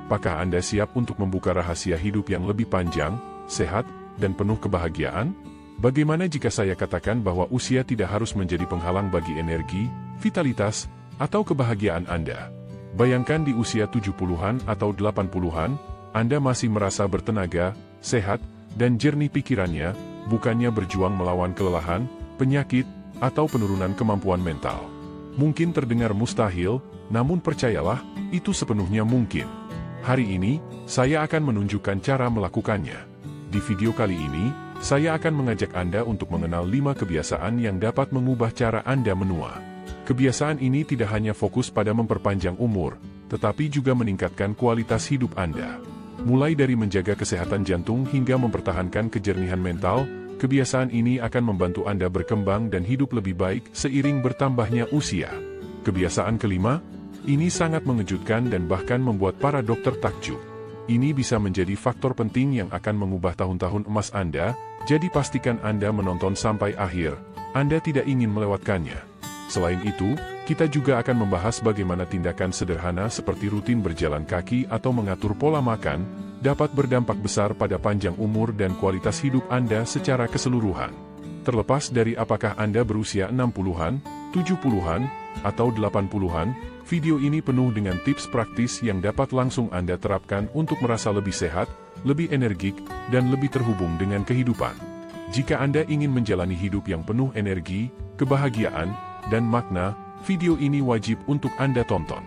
apakah Anda siap untuk membuka rahasia hidup yang lebih panjang, sehat, dan penuh kebahagiaan? Bagaimana jika saya katakan bahwa usia tidak harus menjadi penghalang bagi energi, vitalitas, atau kebahagiaan Anda? Bayangkan di usia 70-an atau 80-an, Anda masih merasa bertenaga, sehat, dan jernih pikirannya, bukannya berjuang melawan kelelahan, penyakit, atau penurunan kemampuan mental. Mungkin terdengar mustahil, namun percayalah, itu sepenuhnya mungkin. Hari ini, saya akan menunjukkan cara melakukannya. Di video kali ini, saya akan mengajak Anda untuk mengenal 5 kebiasaan yang dapat mengubah cara Anda menua. Kebiasaan ini tidak hanya fokus pada memperpanjang umur, tetapi juga meningkatkan kualitas hidup Anda. Mulai dari menjaga kesehatan jantung hingga mempertahankan kejernihan mental, kebiasaan ini akan membantu Anda berkembang dan hidup lebih baik seiring bertambahnya usia. Kebiasaan kelima, ini sangat mengejutkan dan bahkan membuat para dokter takjub. Ini bisa menjadi faktor penting yang akan mengubah tahun-tahun emas Anda, jadi pastikan Anda menonton sampai akhir. Anda tidak ingin melewatkannya. Selain itu, kita juga akan membahas bagaimana tindakan sederhana seperti rutin berjalan kaki atau mengatur pola makan, dapat berdampak besar pada panjang umur dan kualitas hidup Anda secara keseluruhan. Terlepas dari apakah Anda berusia 60-an, 70-an, atau 80-an, video ini penuh dengan tips praktis yang dapat langsung Anda terapkan untuk merasa lebih sehat, lebih energik, dan lebih terhubung dengan kehidupan. Jika Anda ingin menjalani hidup yang penuh energi, kebahagiaan, dan makna, video ini wajib untuk Anda tonton.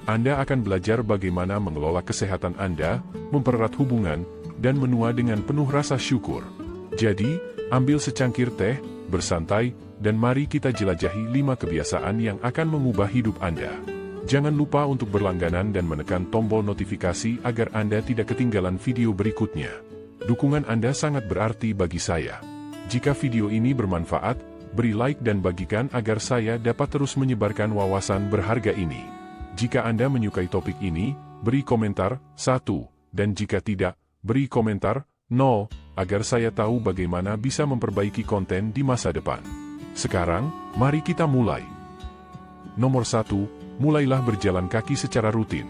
Anda akan belajar bagaimana mengelola kesehatan Anda, mempererat hubungan, dan menua dengan penuh rasa syukur. Jadi, ambil secangkir teh, bersantai, dan mari kita jelajahi 5 kebiasaan yang akan mengubah hidup Anda. Jangan lupa untuk berlangganan dan menekan tombol notifikasi agar Anda tidak ketinggalan video berikutnya. Dukungan Anda sangat berarti bagi saya. Jika video ini bermanfaat, beri like dan bagikan agar saya dapat terus menyebarkan wawasan berharga ini. Jika Anda menyukai topik ini, beri komentar 1, dan jika tidak, beri komentar 0, agar saya tahu bagaimana bisa memperbaiki konten di masa depan. Sekarang, mari kita mulai. Nomor 1, mulailah berjalan kaki secara rutin.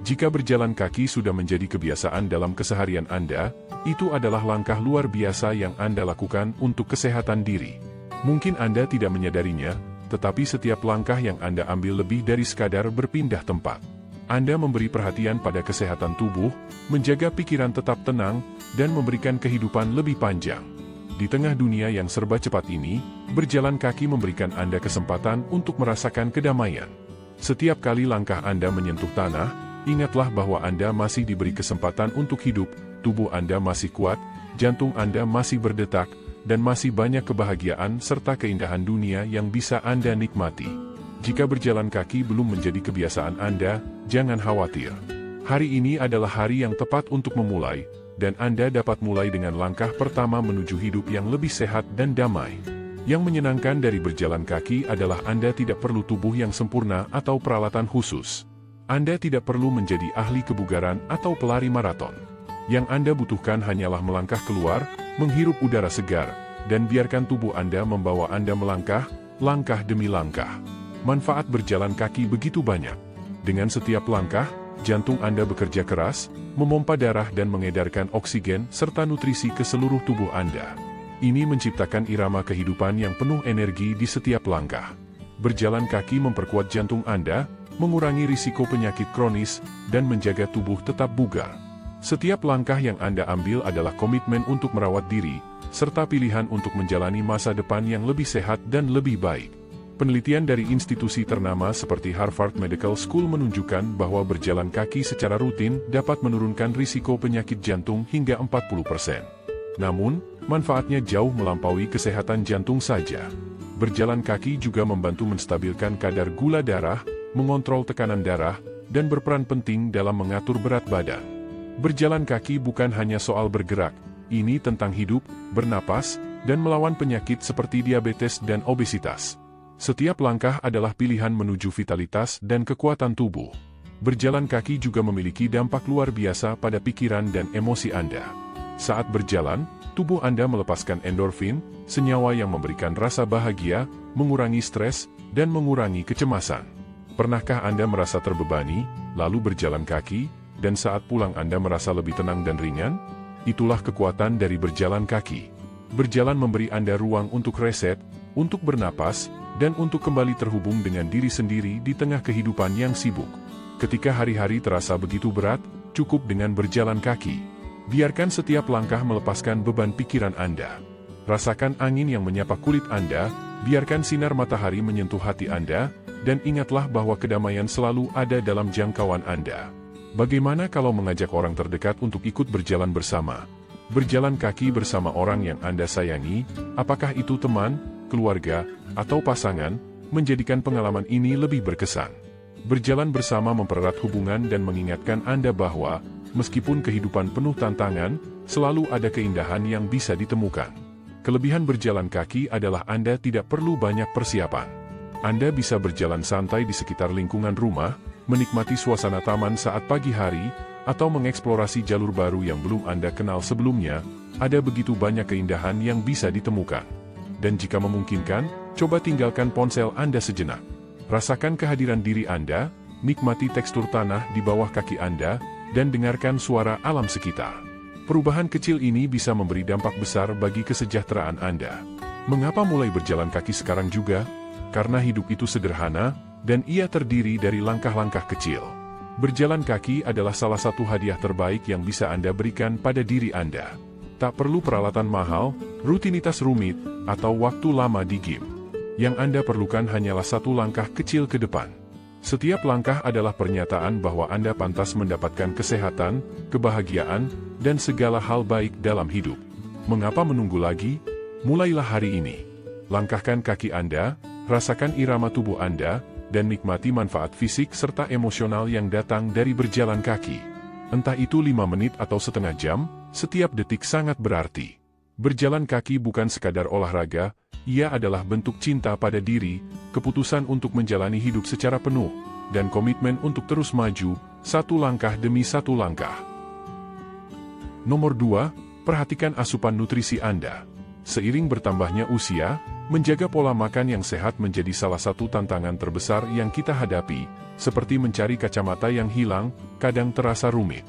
Jika berjalan kaki sudah menjadi kebiasaan dalam keseharian Anda, itu adalah langkah luar biasa yang Anda lakukan untuk kesehatan diri. Mungkin Anda tidak menyadarinya, tetapi setiap langkah yang Anda ambil lebih dari sekadar berpindah tempat. Anda memberi perhatian pada kesehatan tubuh, menjaga pikiran tetap tenang, dan memberikan kehidupan lebih panjang. Di tengah dunia yang serba cepat ini, berjalan kaki memberikan Anda kesempatan untuk merasakan kedamaian. Setiap kali langkah Anda menyentuh tanah, ingatlah bahwa Anda masih diberi kesempatan untuk hidup, tubuh Anda masih kuat, jantung Anda masih berdetak, dan masih banyak kebahagiaan serta keindahan dunia yang bisa Anda nikmati. Jika berjalan kaki belum menjadi kebiasaan Anda, jangan khawatir. Hari ini adalah hari yang tepat untuk memulai, dan Anda dapat mulai dengan langkah pertama menuju hidup yang lebih sehat dan damai. Yang menyenangkan dari berjalan kaki adalah Anda tidak perlu tubuh yang sempurna atau peralatan khusus. Anda tidak perlu menjadi ahli kebugaran atau pelari maraton. Yang Anda butuhkan hanyalah melangkah keluar, menghirup udara segar, dan biarkan tubuh Anda membawa Anda melangkah, langkah demi langkah. Manfaat berjalan kaki begitu banyak. Dengan setiap langkah, jantung Anda bekerja keras, memompa darah dan mengedarkan oksigen serta nutrisi ke seluruh tubuh Anda. Ini menciptakan irama kehidupan yang penuh energi di setiap langkah. Berjalan kaki memperkuat jantung Anda, mengurangi risiko penyakit kronis, dan menjaga tubuh tetap bugar. Setiap langkah yang Anda ambil adalah komitmen untuk merawat diri, serta pilihan untuk menjalani masa depan yang lebih sehat dan lebih baik. Penelitian dari institusi ternama seperti Harvard Medical School menunjukkan bahwa berjalan kaki secara rutin dapat menurunkan risiko penyakit jantung hingga 40%. Namun, manfaatnya jauh melampaui kesehatan jantung saja. Berjalan kaki juga membantu menstabilkan kadar gula darah, mengontrol tekanan darah, dan berperan penting dalam mengatur berat badan. Berjalan kaki bukan hanya soal bergerak, ini tentang hidup, bernapas, dan melawan penyakit seperti diabetes dan obesitas. Setiap langkah adalah pilihan menuju vitalitas dan kekuatan tubuh. Berjalan kaki juga memiliki dampak luar biasa pada pikiran dan emosi Anda. Saat berjalan, tubuh Anda melepaskan endorfin, senyawa yang memberikan rasa bahagia, mengurangi stres, dan mengurangi kecemasan. Pernahkah Anda merasa terbebani, lalu berjalan kaki? dan saat pulang Anda merasa lebih tenang dan ringan? Itulah kekuatan dari berjalan kaki. Berjalan memberi Anda ruang untuk reset, untuk bernapas, dan untuk kembali terhubung dengan diri sendiri di tengah kehidupan yang sibuk. Ketika hari-hari terasa begitu berat, cukup dengan berjalan kaki. Biarkan setiap langkah melepaskan beban pikiran Anda. Rasakan angin yang menyapa kulit Anda, biarkan sinar matahari menyentuh hati Anda, dan ingatlah bahwa kedamaian selalu ada dalam jangkauan Anda. Bagaimana kalau mengajak orang terdekat untuk ikut berjalan bersama? Berjalan kaki bersama orang yang Anda sayangi, apakah itu teman, keluarga, atau pasangan, menjadikan pengalaman ini lebih berkesan. Berjalan bersama mempererat hubungan dan mengingatkan Anda bahwa, meskipun kehidupan penuh tantangan, selalu ada keindahan yang bisa ditemukan. Kelebihan berjalan kaki adalah Anda tidak perlu banyak persiapan. Anda bisa berjalan santai di sekitar lingkungan rumah, menikmati suasana taman saat pagi hari, atau mengeksplorasi jalur baru yang belum Anda kenal sebelumnya. Ada begitu banyak keindahan yang bisa ditemukan. Dan jika memungkinkan, coba tinggalkan ponsel Anda sejenak. Rasakan kehadiran diri Anda, nikmati tekstur tanah di bawah kaki Anda, dan dengarkan suara alam sekitar. Perubahan kecil ini bisa memberi dampak besar bagi kesejahteraan Anda. Mengapa mulai berjalan kaki sekarang juga? Karena hidup itu sederhana, dan ia terdiri dari langkah-langkah kecil. Berjalan kaki adalah salah satu hadiah terbaik yang bisa Anda berikan pada diri Anda. Tak perlu peralatan mahal, rutinitas rumit, atau waktu lama di gym. Yang Anda perlukan hanyalah satu langkah kecil ke depan. Setiap langkah adalah pernyataan bahwa Anda pantas mendapatkan kesehatan, kebahagiaan, dan segala hal baik dalam hidup. Mengapa menunggu lagi? Mulailah hari ini. Langkahkan kaki Anda, rasakan irama tubuh Anda, dan nikmati manfaat fisik serta emosional yang datang dari berjalan kaki. Entah itu 5 menit atau setengah jam, setiap detik sangat berarti. Berjalan kaki bukan sekadar olahraga, ia adalah bentuk cinta pada diri, keputusan untuk menjalani hidup secara penuh, dan komitmen untuk terus maju, satu langkah demi satu langkah. Nomor 2, perhatikan asupan nutrisi Anda. Seiring bertambahnya usia, menjaga pola makan yang sehat menjadi salah satu tantangan terbesar yang kita hadapi, seperti mencari kacamata yang hilang, kadang terasa rumit.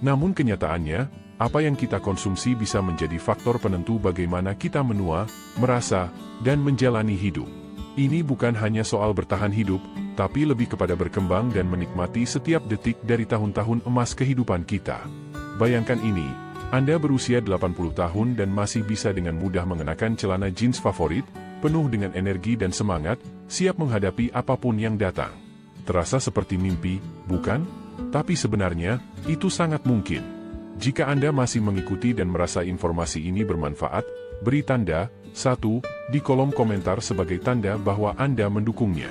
Namun kenyataannya, apa yang kita konsumsi bisa menjadi faktor penentu bagaimana kita menua, merasa, dan menjalani hidup. Ini bukan hanya soal bertahan hidup, tapi lebih kepada berkembang dan menikmati setiap detik dari tahun-tahun emas kehidupan kita. Bayangkan ini, Anda berusia 80 tahun dan masih bisa dengan mudah mengenakan celana jeans favorit, penuh dengan energi dan semangat, siap menghadapi apapun yang datang. Terasa seperti mimpi, bukan? Tapi sebenarnya, itu sangat mungkin. Jika Anda masih mengikuti dan merasa informasi ini bermanfaat, beri tanda 1 di kolom komentar sebagai tanda bahwa Anda mendukungnya.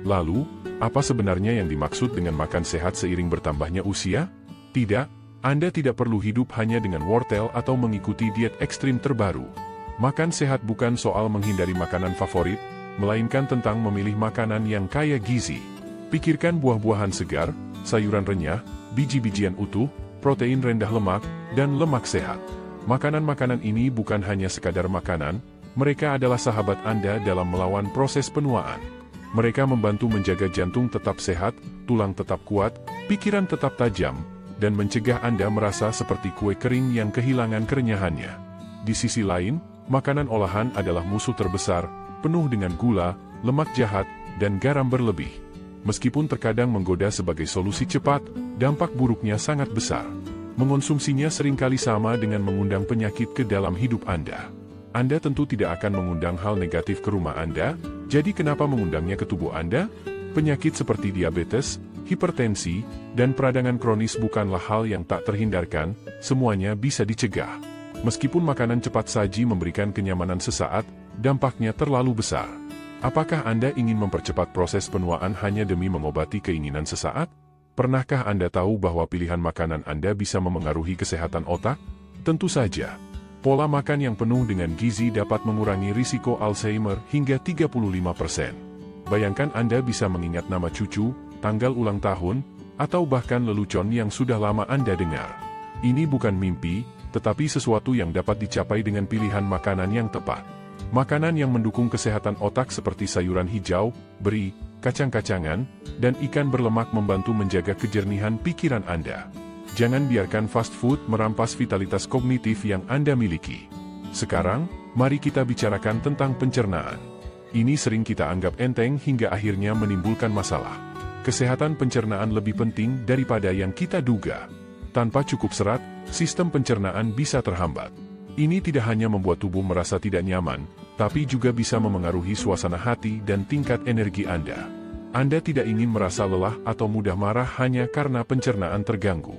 Lalu, apa sebenarnya yang dimaksud dengan makan sehat seiring bertambahnya usia? Tidak, Anda tidak perlu hidup hanya dengan wortel atau mengikuti diet ekstrim terbaru. Makan sehat bukan soal menghindari makanan favorit, melainkan tentang memilih makanan yang kaya gizi. Pikirkan buah-buahan segar, sayuran renyah, biji-bijian utuh, protein rendah lemak, dan lemak sehat. Makanan-makanan ini bukan hanya sekadar makanan, mereka adalah sahabat Anda dalam melawan proses penuaan. Mereka membantu menjaga jantung tetap sehat, tulang tetap kuat, pikiran tetap tajam, dan mencegah Anda merasa seperti kue kering yang kehilangan kerenyahannya. Di sisi lain, makanan olahan adalah musuh terbesar, penuh dengan gula, lemak jahat, dan garam berlebih. Meskipun terkadang menggoda sebagai solusi cepat, dampak buruknya sangat besar. Mengonsumsinya seringkali sama dengan mengundang penyakit ke dalam hidup Anda. Anda tentu tidak akan mengundang hal negatif ke rumah Anda, jadi kenapa mengundangnya ke tubuh Anda? Penyakit seperti diabetes, hipertensi, dan peradangan kronis bukanlah hal yang tak terhindarkan, semuanya bisa dicegah. Meskipun makanan cepat saji memberikan kenyamanan sesaat, dampaknya terlalu besar. Apakah Anda ingin mempercepat proses penuaan hanya demi mengobati keinginan sesaat? Pernahkah Anda tahu bahwa pilihan makanan Anda bisa memengaruhi kesehatan otak? Tentu saja. Pola makan yang penuh dengan gizi dapat mengurangi risiko Alzheimer hingga 35%. Bayangkan Anda bisa mengingat nama cucu, tanggal ulang tahun, atau bahkan lelucon yang sudah lama Anda dengar. Ini bukan mimpi, tetapi sesuatu yang dapat dicapai dengan pilihan makanan yang tepat. Makanan yang mendukung kesehatan otak seperti sayuran hijau, beri, kacang-kacangan, dan ikan berlemak membantu menjaga kejernihan pikiran Anda. Jangan biarkan fast food merampas vitalitas kognitif yang Anda miliki. Sekarang, mari kita bicarakan tentang pencernaan. Ini sering kita anggap enteng hingga akhirnya menimbulkan masalah. Kesehatan pencernaan lebih penting daripada yang kita duga. Tanpa cukup serat, sistem pencernaan bisa terhambat. Ini tidak hanya membuat tubuh merasa tidak nyaman, tapi juga bisa memengaruhi suasana hati dan tingkat energi Anda. Anda tidak ingin merasa lelah atau mudah marah hanya karena pencernaan terganggu.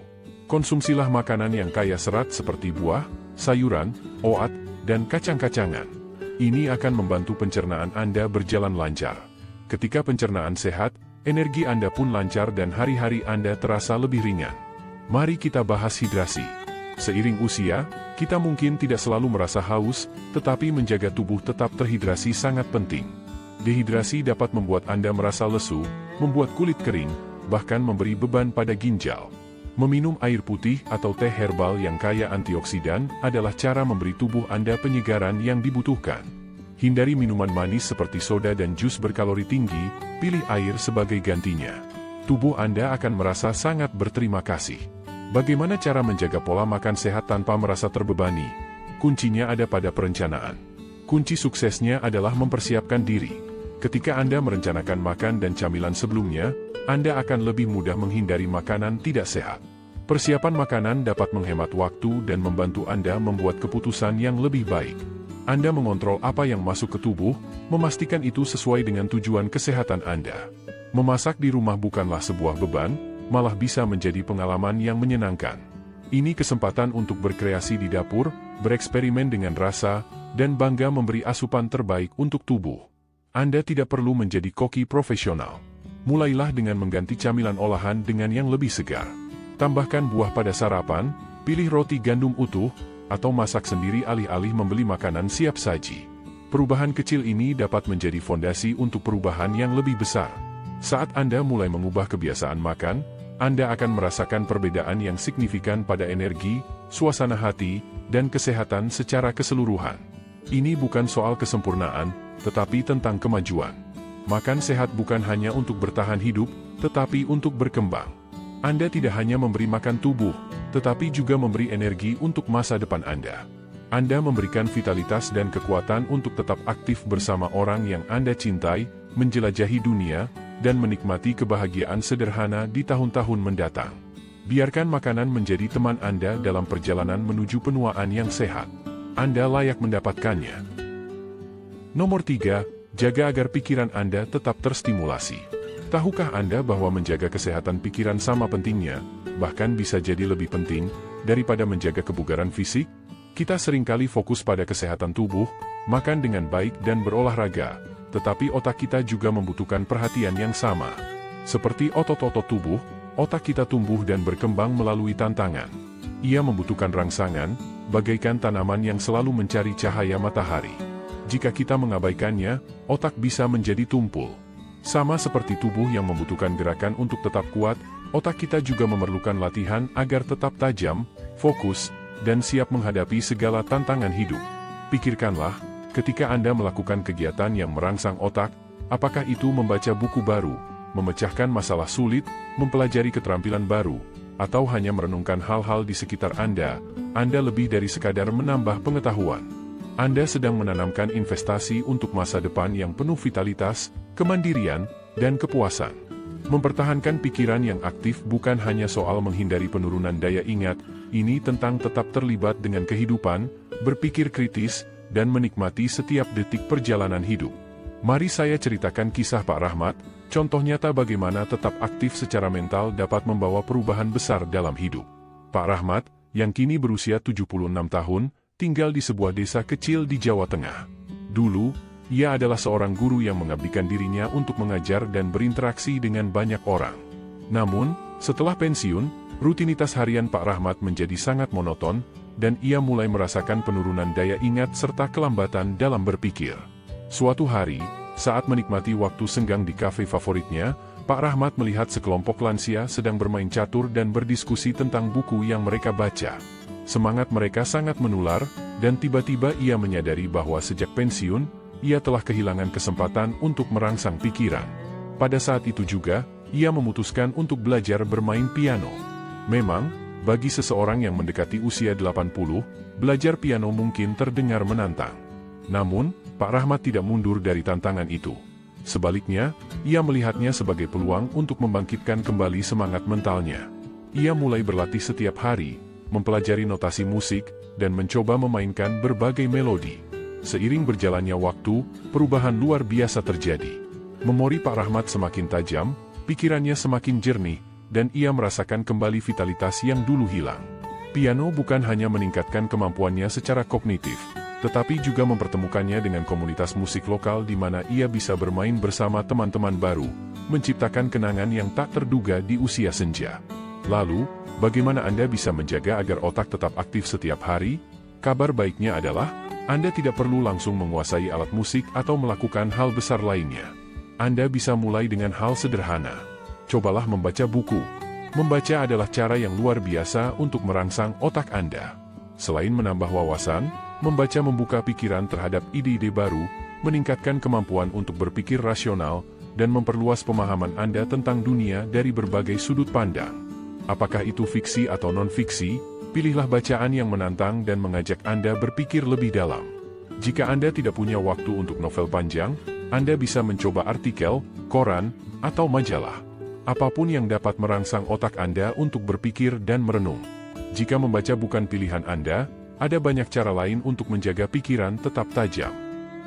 Konsumsilah makanan yang kaya serat seperti buah, sayuran, oat, dan kacang-kacangan. Ini akan membantu pencernaan Anda berjalan lancar. Ketika pencernaan sehat, energi Anda pun lancar dan hari-hari Anda terasa lebih ringan. Mari kita bahas hidrasi. Seiring usia, kita mungkin tidak selalu merasa haus, tetapi menjaga tubuh tetap terhidrasi sangat penting. Dehidrasi dapat membuat Anda merasa lesu, membuat kulit kering, bahkan memberi beban pada ginjal. Meminum air putih atau teh herbal yang kaya antioksidan adalah cara memberi tubuh Anda penyegaran yang dibutuhkan. Hindari minuman manis seperti soda dan jus berkalori tinggi, pilih air sebagai gantinya. Tubuh Anda akan merasa sangat berterima kasih. Bagaimana cara menjaga pola makan sehat tanpa merasa terbebani? Kuncinya ada pada perencanaan. Kunci suksesnya adalah mempersiapkan diri. Ketika Anda merencanakan makan dan camilan sebelumnya, Anda akan lebih mudah menghindari makanan tidak sehat. Persiapan makanan dapat menghemat waktu dan membantu Anda membuat keputusan yang lebih baik. Anda mengontrol apa yang masuk ke tubuh, memastikan itu sesuai dengan tujuan kesehatan Anda. Memasak di rumah bukanlah sebuah beban, malah bisa menjadi pengalaman yang menyenangkan. Ini kesempatan untuk berkreasi di dapur, bereksperimen dengan rasa, dan bangga memberi asupan terbaik untuk tubuh. Anda tidak perlu menjadi koki profesional. Mulailah dengan mengganti camilan olahan dengan yang lebih segar. Tambahkan buah pada sarapan, pilih roti gandum utuh, atau masak sendiri alih-alih membeli makanan siap saji. Perubahan kecil ini dapat menjadi fondasi untuk perubahan yang lebih besar. Saat Anda mulai mengubah kebiasaan makan, Anda akan merasakan perbedaan yang signifikan pada energi, suasana hati, dan kesehatan secara keseluruhan. Ini bukan soal kesempurnaan, tetapi tentang kemajuan. Makan sehat bukan hanya untuk bertahan hidup, tetapi untuk berkembang. Anda tidak hanya memberi makan tubuh, tetapi juga memberi energi untuk masa depan Anda. Anda memberikan vitalitas dan kekuatan untuk tetap aktif bersama orang yang Anda cintai, menjelajahi dunia, dan menikmati kebahagiaan sederhana di tahun-tahun mendatang. Biarkan makanan menjadi teman Anda dalam perjalanan menuju penuaan yang sehat. Anda layak mendapatkannya. Nomor 3. Jaga agar pikiran Anda tetap terstimulasi. Tahukah Anda bahwa menjaga kesehatan pikiran sama pentingnya, bahkan bisa jadi lebih penting, daripada menjaga kebugaran fisik? Kita seringkali fokus pada kesehatan tubuh, makan dengan baik dan berolahraga, tetapi otak kita juga membutuhkan perhatian yang sama. Seperti otot-otot tubuh, otak kita tumbuh dan berkembang melalui tantangan. Ia membutuhkan rangsangan, bagaikan tanaman yang selalu mencari cahaya matahari. Jika kita mengabaikannya, otak bisa menjadi tumpul. Sama seperti tubuh yang membutuhkan gerakan untuk tetap kuat, otak kita juga memerlukan latihan agar tetap tajam, fokus, dan siap menghadapi segala tantangan hidup. Pikirkanlah, ketika Anda melakukan kegiatan yang merangsang otak, apakah itu membaca buku baru, memecahkan masalah sulit, mempelajari keterampilan baru, atau hanya merenungkan hal-hal di sekitar Anda lebih dari sekadar menambah pengetahuan. Anda sedang menanamkan investasi untuk masa depan yang penuh vitalitas, kemandirian, dan kepuasan. Mempertahankan pikiran yang aktif bukan hanya soal menghindari penurunan daya ingat, ini tentang tetap terlibat dengan kehidupan, berpikir kritis, dan menikmati setiap detik perjalanan hidup. Mari saya ceritakan kisah Pak Rahmat, contoh nyata bagaimana tetap aktif secara mental dapat membawa perubahan besar dalam hidup. Pak Rahmat, yang kini berusia 76 tahun, tinggal di sebuah desa kecil di Jawa Tengah. Dulu, ia adalah seorang guru yang mengabdikan dirinya untuk mengajar dan berinteraksi dengan banyak orang. Namun, setelah pensiun, rutinitas harian Pak Rahmat menjadi sangat monoton, dan ia mulai merasakan penurunan daya ingat serta kelambatan dalam berpikir. Suatu hari, saat menikmati waktu senggang di kafe favoritnya, Pak Rahmat melihat sekelompok lansia sedang bermain catur dan berdiskusi tentang buku yang mereka baca. Semangat mereka sangat menular, dan tiba-tiba ia menyadari bahwa sejak pensiun, ia telah kehilangan kesempatan untuk merangsang pikiran. Pada saat itu juga, ia memutuskan untuk belajar bermain piano. Memang, bagi seseorang yang mendekati usia 80, belajar piano mungkin terdengar menantang. Namun, Pak Rahmat tidak mundur dari tantangan itu. Sebaliknya, ia melihatnya sebagai peluang untuk membangkitkan kembali semangat mentalnya. Ia mulai berlatih setiap hari, mempelajari notasi musik, dan mencoba memainkan berbagai melodi. Seiring berjalannya waktu, perubahan luar biasa terjadi. Memori Pak Rahmat semakin tajam, pikirannya semakin jernih, dan ia merasakan kembali vitalitas yang dulu hilang. Piano bukan hanya meningkatkan kemampuannya secara kognitif, tetapi juga mempertemukannya dengan komunitas musik lokal di mana ia bisa bermain bersama teman-teman baru, menciptakan kenangan yang tak terduga di usia senja. Lalu, bagaimana Anda bisa menjaga agar otak tetap aktif setiap hari? Kabar baiknya adalah, Anda tidak perlu langsung menguasai alat musik atau melakukan hal besar lainnya. Anda bisa mulai dengan hal sederhana. Cobalah membaca buku. Membaca adalah cara yang luar biasa untuk merangsang otak Anda. Selain menambah wawasan, membaca membuka pikiran terhadap ide-ide baru, meningkatkan kemampuan untuk berpikir rasional, dan memperluas pemahaman Anda tentang dunia dari berbagai sudut pandang. Apakah itu fiksi atau non-fiksi, pilihlah bacaan yang menantang dan mengajak Anda berpikir lebih dalam. Jika Anda tidak punya waktu untuk novel panjang, Anda bisa mencoba artikel, koran, atau majalah. Apapun yang dapat merangsang otak Anda untuk berpikir dan merenung. Jika membaca bukan pilihan Anda, ada banyak cara lain untuk menjaga pikiran tetap tajam.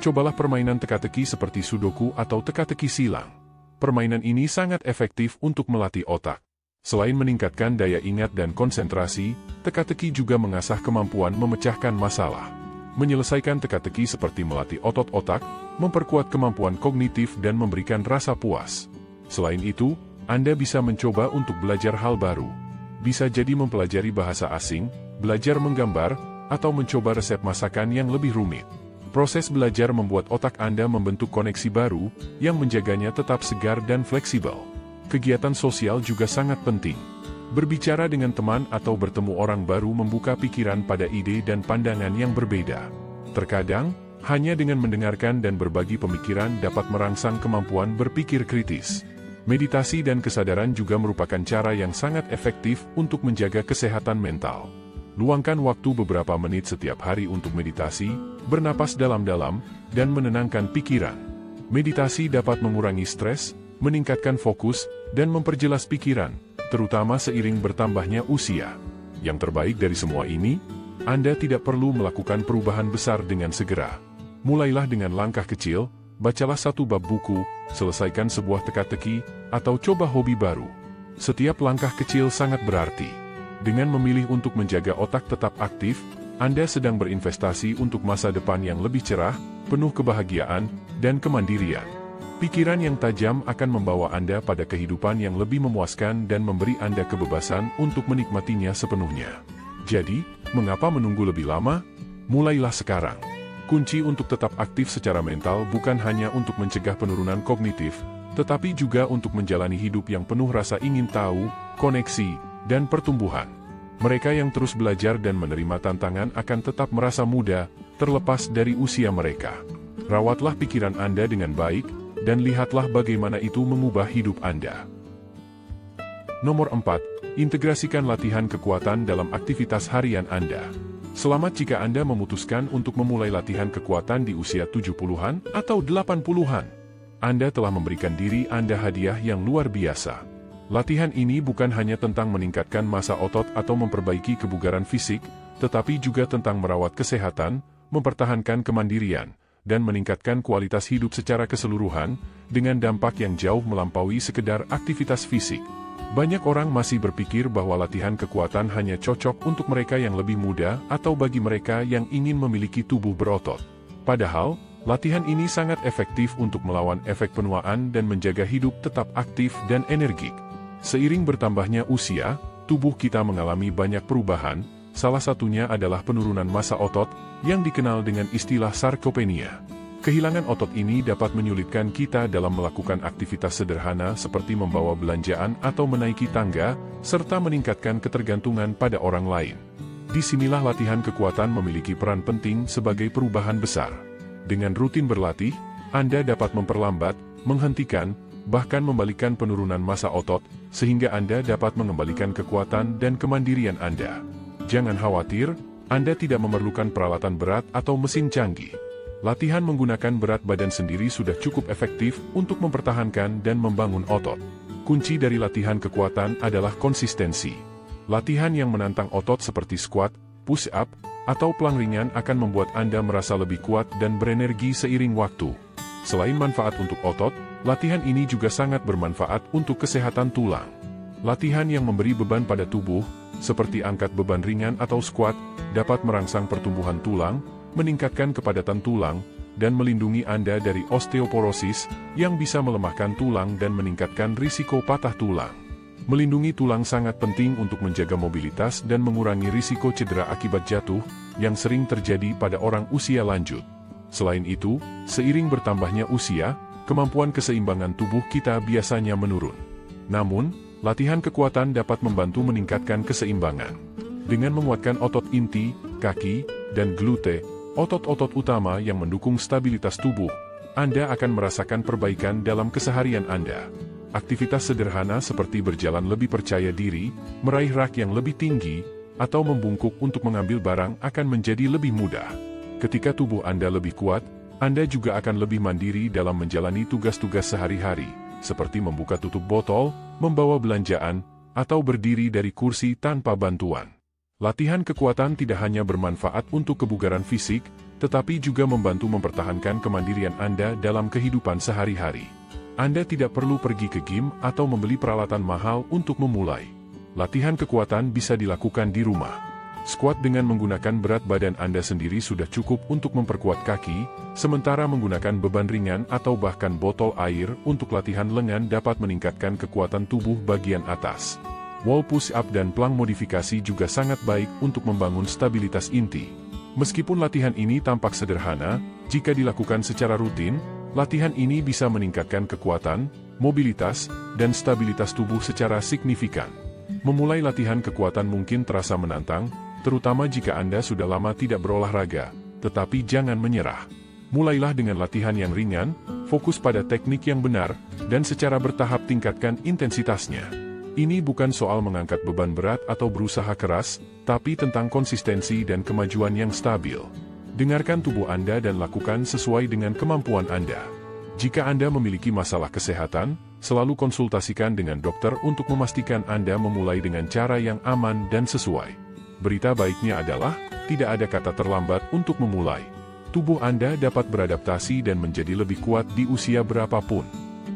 Cobalah permainan teka-teki seperti sudoku atau teka-teki silang. Permainan ini sangat efektif untuk melatih otak. Selain meningkatkan daya ingat dan konsentrasi, teka-teki juga mengasah kemampuan memecahkan masalah. Menyelesaikan teka-teki seperti melatih otot otak, memperkuat kemampuan kognitif dan memberikan rasa puas. Selain itu, Anda bisa mencoba untuk belajar hal baru. Bisa jadi mempelajari bahasa asing, belajar menggambar, atau mencoba resep masakan yang lebih rumit. Proses belajar membuat otak Anda membentuk koneksi baru, yang menjaganya tetap segar dan fleksibel. Kegiatan sosial juga sangat penting. Berbicara dengan teman atau bertemu orang baru membuka pikiran pada ide dan pandangan yang berbeda. Terkadang, hanya dengan mendengarkan dan berbagi pemikiran dapat merangsang kemampuan berpikir kritis. Meditasi dan kesadaran juga merupakan cara yang sangat efektif untuk menjaga kesehatan mental. Luangkan waktu beberapa menit setiap hari untuk meditasi, bernapas dalam-dalam, dan menenangkan pikiran. Meditasi dapat mengurangi stres, meningkatkan fokus, dan memperjelas pikiran, terutama seiring bertambahnya usia. Yang terbaik dari semua ini, Anda tidak perlu melakukan perubahan besar dengan segera. Mulailah dengan langkah kecil, bacalah satu bab buku, selesaikan sebuah teka-teki, atau coba hobi baru. Setiap langkah kecil sangat berarti. Dengan memilih untuk menjaga otak tetap aktif, Anda sedang berinvestasi untuk masa depan yang lebih cerah, penuh kebahagiaan, dan kemandirian. Pikiran yang tajam akan membawa Anda pada kehidupan yang lebih memuaskan dan memberi Anda kebebasan untuk menikmatinya sepenuhnya. Jadi, mengapa menunggu lebih lama? Mulailah sekarang. Kunci untuk tetap aktif secara mental bukan hanya untuk mencegah penurunan kognitif, tetapi juga untuk menjalani hidup yang penuh rasa ingin tahu, koneksi, dan pertumbuhan. Mereka yang terus belajar dan menerima tantangan akan tetap merasa muda, terlepas dari usia mereka. Rawatlah pikiran Anda dengan baik, dan lihatlah bagaimana itu mengubah hidup Anda. Nomor 4. Integrasikan latihan kekuatan dalam aktivitas harian Anda. Selamat jika Anda memutuskan untuk memulai latihan kekuatan di usia 70-an atau 80-an. Anda telah memberikan diri Anda hadiah yang luar biasa. Latihan ini bukan hanya tentang meningkatkan massa otot atau memperbaiki kebugaran fisik, tetapi juga tentang merawat kesehatan, mempertahankan kemandirian, dan meningkatkan kualitas hidup secara keseluruhan, dengan dampak yang jauh melampaui sekedar aktivitas fisik. Banyak orang masih berpikir bahwa latihan kekuatan hanya cocok untuk mereka yang lebih muda atau bagi mereka yang ingin memiliki tubuh berotot. Padahal, latihan ini sangat efektif untuk melawan efek penuaan dan menjaga hidup tetap aktif dan energik. Seiring bertambahnya usia, tubuh kita mengalami banyak perubahan, salah satunya adalah penurunan massa otot, yang dikenal dengan istilah sarkopenia. Kehilangan otot ini dapat menyulitkan kita dalam melakukan aktivitas sederhana seperti membawa belanjaan atau menaiki tangga, serta meningkatkan ketergantungan pada orang lain. Disinilah latihan kekuatan memiliki peran penting sebagai perubahan besar. Dengan rutin berlatih, Anda dapat memperlambat, menghentikan, bahkan membalikkan penurunan massa otot, sehingga Anda dapat mengembalikan kekuatan dan kemandirian Anda. Jangan khawatir, Anda tidak memerlukan peralatan berat atau mesin canggih. Latihan menggunakan berat badan sendiri sudah cukup efektif untuk mempertahankan dan membangun otot. Kunci dari latihan kekuatan adalah konsistensi. Latihan yang menantang otot seperti squat, push-up, atau plank ringan akan membuat Anda merasa lebih kuat dan berenergi seiring waktu. Selain manfaat untuk otot, latihan ini juga sangat bermanfaat untuk kesehatan tulang. Latihan yang memberi beban pada tubuh, seperti angkat beban ringan atau squat, dapat merangsang pertumbuhan tulang, meningkatkan kepadatan tulang, dan melindungi Anda dari osteoporosis, yang bisa melemahkan tulang dan meningkatkan risiko patah tulang. Melindungi tulang sangat penting untuk menjaga mobilitas dan mengurangi risiko cedera akibat jatuh, yang sering terjadi pada orang usia lanjut. Selain itu, seiring bertambahnya usia, kemampuan keseimbangan tubuh kita biasanya menurun. Namun, latihan kekuatan dapat membantu meningkatkan keseimbangan. Dengan menguatkan otot inti, kaki, dan glute, otot-otot utama yang mendukung stabilitas tubuh, Anda akan merasakan perbaikan dalam keseharian Anda. Aktivitas sederhana seperti berjalan lebih percaya diri, meraih rak yang lebih tinggi, atau membungkuk untuk mengambil barang akan menjadi lebih mudah. Ketika tubuh Anda lebih kuat, Anda juga akan lebih mandiri dalam menjalani tugas-tugas sehari-hari, seperti membuka tutup botol, membawa belanjaan, atau berdiri dari kursi tanpa bantuan. Latihan kekuatan tidak hanya bermanfaat untuk kebugaran fisik, tetapi juga membantu mempertahankan kemandirian Anda dalam kehidupan sehari-hari. Anda tidak perlu pergi ke gym atau membeli peralatan mahal untuk memulai. Latihan kekuatan bisa dilakukan di rumah. Squat dengan menggunakan berat badan Anda sendiri sudah cukup untuk memperkuat kaki, sementara menggunakan beban ringan atau bahkan botol air untuk latihan lengan dapat meningkatkan kekuatan tubuh bagian atas. Wall push-up dan plank modifikasi juga sangat baik untuk membangun stabilitas inti. Meskipun latihan ini tampak sederhana, jika dilakukan secara rutin, latihan ini bisa meningkatkan kekuatan, mobilitas, dan stabilitas tubuh secara signifikan. Memulai latihan kekuatan mungkin terasa menantang, terutama jika Anda sudah lama tidak berolahraga, tetapi jangan menyerah. Mulailah dengan latihan yang ringan, fokus pada teknik yang benar, dan secara bertahap tingkatkan intensitasnya. Ini bukan soal mengangkat beban berat atau berusaha keras, tapi tentang konsistensi dan kemajuan yang stabil. Dengarkan tubuh Anda dan lakukan sesuai dengan kemampuan Anda. Jika Anda memiliki masalah kesehatan, selalu konsultasikan dengan dokter untuk memastikan Anda memulai dengan cara yang aman dan sesuai. Berita baiknya adalah, tidak ada kata terlambat untuk memulai. Tubuh Anda dapat beradaptasi dan menjadi lebih kuat di usia berapapun.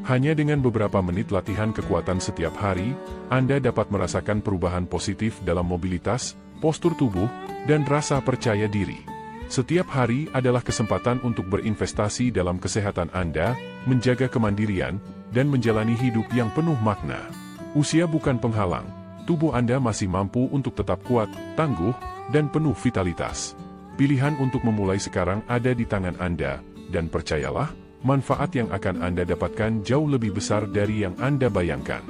Hanya dengan beberapa menit latihan kekuatan setiap hari, Anda dapat merasakan perubahan positif dalam mobilitas, postur tubuh, dan rasa percaya diri. Setiap hari adalah kesempatan untuk berinvestasi dalam kesehatan Anda, menjaga kemandirian, dan menjalani hidup yang penuh makna. Usia bukan penghalang. Tubuh Anda masih mampu untuk tetap kuat, tangguh, dan penuh vitalitas. Pilihan untuk memulai sekarang ada di tangan Anda, dan percayalah, manfaat yang akan Anda dapatkan jauh lebih besar dari yang Anda bayangkan.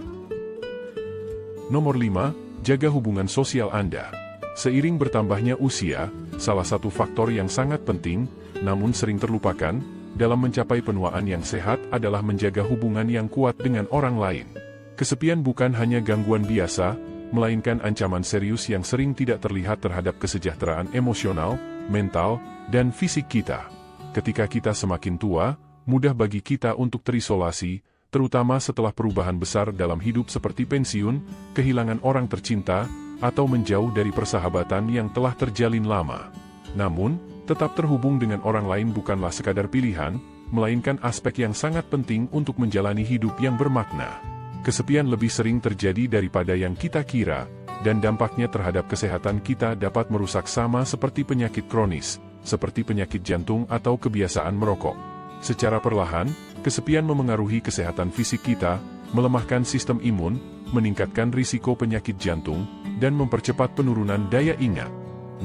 Nomor 5, jaga hubungan sosial Anda. Seiring bertambahnya usia, salah satu faktor yang sangat penting, namun sering terlupakan, dalam mencapai penuaan yang sehat adalah menjaga hubungan yang kuat dengan orang lain. Kesepian bukan hanya gangguan biasa, melainkan ancaman serius yang sering tidak terlihat terhadap kesejahteraan emosional, mental, dan fisik kita. Ketika kita semakin tua, mudah bagi kita untuk terisolasi, terutama setelah perubahan besar dalam hidup seperti pensiun, kehilangan orang tercinta, atau menjauh dari persahabatan yang telah terjalin lama. Namun, tetap terhubung dengan orang lain bukanlah sekadar pilihan, melainkan aspek yang sangat penting untuk menjalani hidup yang bermakna. Kesepian lebih sering terjadi daripada yang kita kira, dan dampaknya terhadap kesehatan kita dapat merusak sama seperti penyakit kronis, seperti penyakit jantung atau kebiasaan merokok. Secara perlahan, kesepian memengaruhi kesehatan fisik kita, melemahkan sistem imun, meningkatkan risiko penyakit jantung, dan mempercepat penurunan daya ingat.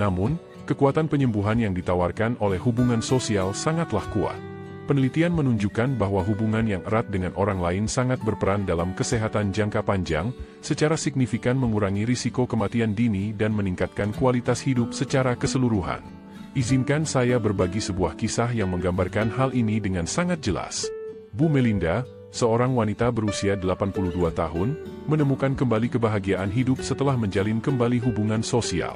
Namun, kekuatan penyembuhan yang ditawarkan oleh hubungan sosial sangatlah kuat. Penelitian menunjukkan bahwa hubungan yang erat dengan orang lain sangat berperan dalam kesehatan jangka panjang, secara signifikan mengurangi risiko kematian dini dan meningkatkan kualitas hidup secara keseluruhan. Izinkan saya berbagi sebuah kisah yang menggambarkan hal ini dengan sangat jelas. Bu Melinda, seorang wanita berusia 82 tahun, menemukan kembali kebahagiaan hidup setelah menjalin kembali hubungan sosial.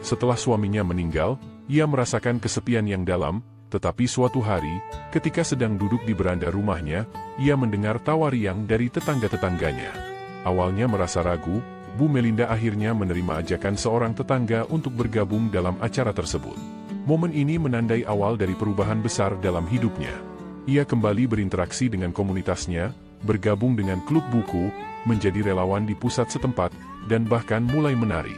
Setelah suaminya meninggal, ia merasakan kesepian yang dalam, tetapi suatu hari, ketika sedang duduk di beranda rumahnya, ia mendengar tawa riang dari tetangga-tetangganya. Awalnya merasa ragu, Bu Melinda akhirnya menerima ajakan seorang tetangga untuk bergabung dalam acara tersebut. Momen ini menandai awal dari perubahan besar dalam hidupnya. Ia kembali berinteraksi dengan komunitasnya, bergabung dengan klub buku, menjadi relawan di pusat setempat, dan bahkan mulai menari.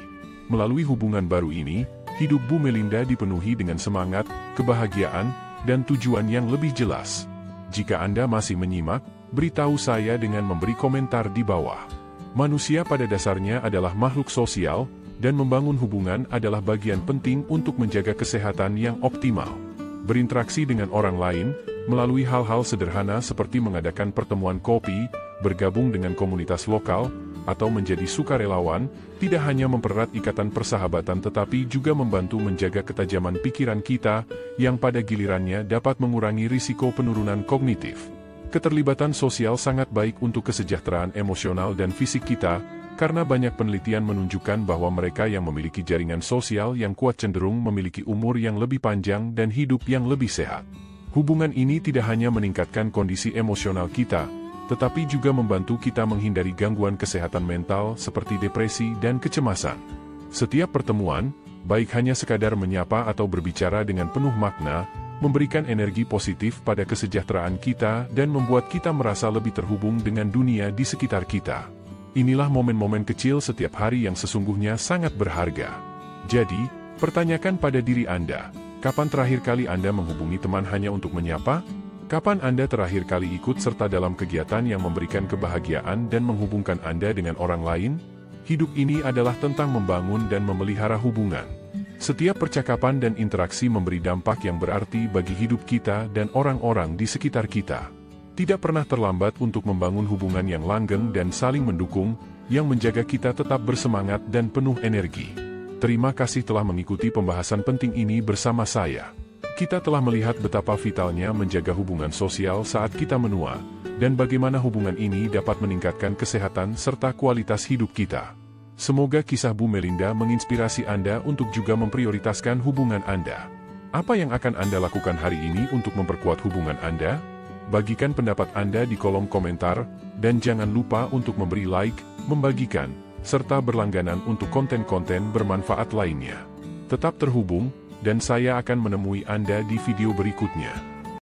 Melalui hubungan baru ini, hidup Bu Melinda dipenuhi dengan semangat, kebahagiaan, dan tujuan yang lebih jelas. Jika Anda masih menyimak, beritahu saya dengan memberi komentar di bawah. Manusia pada dasarnya adalah makhluk sosial, dan membangun hubungan adalah bagian penting untuk menjaga kesehatan yang optimal. Berinteraksi dengan orang lain, melalui hal-hal sederhana seperti mengadakan pertemuan kopi, bergabung dengan komunitas lokal, atau menjadi sukarelawan, tidak hanya mempererat ikatan persahabatan tetapi juga membantu menjaga ketajaman pikiran kita, yang pada gilirannya dapat mengurangi risiko penurunan kognitif. Keterlibatan sosial sangat baik untuk kesejahteraan emosional dan fisik kita, karena banyak penelitian menunjukkan bahwa mereka yang memiliki jaringan sosial yang kuat cenderung memiliki umur yang lebih panjang dan hidup yang lebih sehat. Hubungan ini tidak hanya meningkatkan kondisi emosional kita, tetapi juga membantu kita menghindari gangguan kesehatan mental seperti depresi dan kecemasan. Setiap pertemuan, baik hanya sekadar menyapa atau berbicara dengan penuh makna, memberikan energi positif pada kesejahteraan kita dan membuat kita merasa lebih terhubung dengan dunia di sekitar kita. Inilah momen-momen kecil setiap hari yang sesungguhnya sangat berharga. Jadi, pertanyakan pada diri Anda, kapan terakhir kali Anda menghubungi teman hanya untuk menyapa? Kapan Anda terakhir kali ikut serta dalam kegiatan yang memberikan kebahagiaan dan menghubungkan Anda dengan orang lain? Hidup ini adalah tentang membangun dan memelihara hubungan. Setiap percakapan dan interaksi memberi dampak yang berarti bagi hidup kita dan orang-orang di sekitar kita. Tidak pernah terlambat untuk membangun hubungan yang langgeng dan saling mendukung, yang menjaga kita tetap bersemangat dan penuh energi. Terima kasih telah mengikuti pembahasan penting ini bersama saya. Kita telah melihat betapa vitalnya menjaga hubungan sosial saat kita menua, dan bagaimana hubungan ini dapat meningkatkan kesehatan serta kualitas hidup kita. Semoga kisah Bu Melinda menginspirasi Anda untuk juga memprioritaskan hubungan Anda. Apa yang akan Anda lakukan hari ini untuk memperkuat hubungan Anda? Bagikan pendapat Anda di kolom komentar, dan jangan lupa untuk memberi like, membagikan, serta berlangganan untuk konten-konten bermanfaat lainnya. Tetap terhubung, dan saya akan menemui Anda di video berikutnya.